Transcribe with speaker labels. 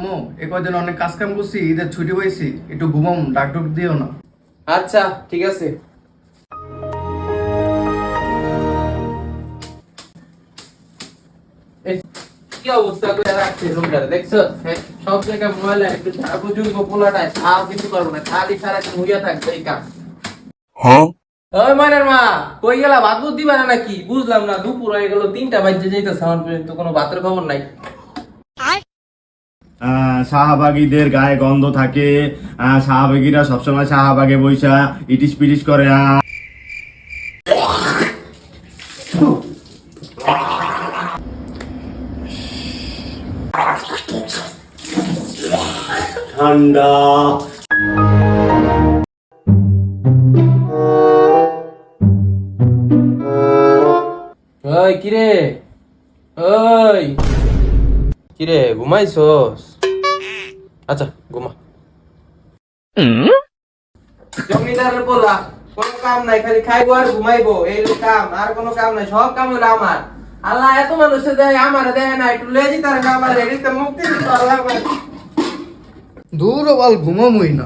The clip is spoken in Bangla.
Speaker 1: আম্মু এ কয়দিন অনেক কাজ কাম করছি, ঈদের ছুটি পাইছি, একটু ঘুমাম, ডাক ডুক দিও না।
Speaker 2: আচ্ছা ঠিক আছে। এই কি অবস্থা করে রাখছে রুমটা দেখছো? হ্যাঁ, সব জায়গায় ময়লা, একটু ঝাড়ু বুঝবো পোলাটায় আর কিছু করবো না, খালি সারাদিন হইয়া থাকবে এই কাজ। ওই ময়নার মা, কই গেলা? ভাত বুঝ দিবা না নাকি? বুঝলাম না, দুপুর হয়ে গেল, 3টা বাজে যাইতেছে, আমার পর্যন্ত কোনো ভাতের খবর নাই।
Speaker 3: শাহবাগীদের গায়ে গন্ধ থাকে। শাহবাগীরা সবসময় শাহবাগে বৈশা ইটিস পিটিস করে। ঠান্ডা।
Speaker 2: ওই কিরে, ওই কিরে, ঘুমাইছস? আচ্ছা ঘুমা। জমিদারের বলা কোনো কাম নাই, খালি খাইবো আর ঘুমাইবো, এই হলো কাম, আর কোনো কাম নাই, সব কাম হলো আমার। আল্লাহ এত মানুষে দেয়, আমার দেয় না, একটু লেজি তার না, আমার এদিকে মুক্তি দিতে আল্লাহ।
Speaker 1: দূর বল, ঘুমামই না।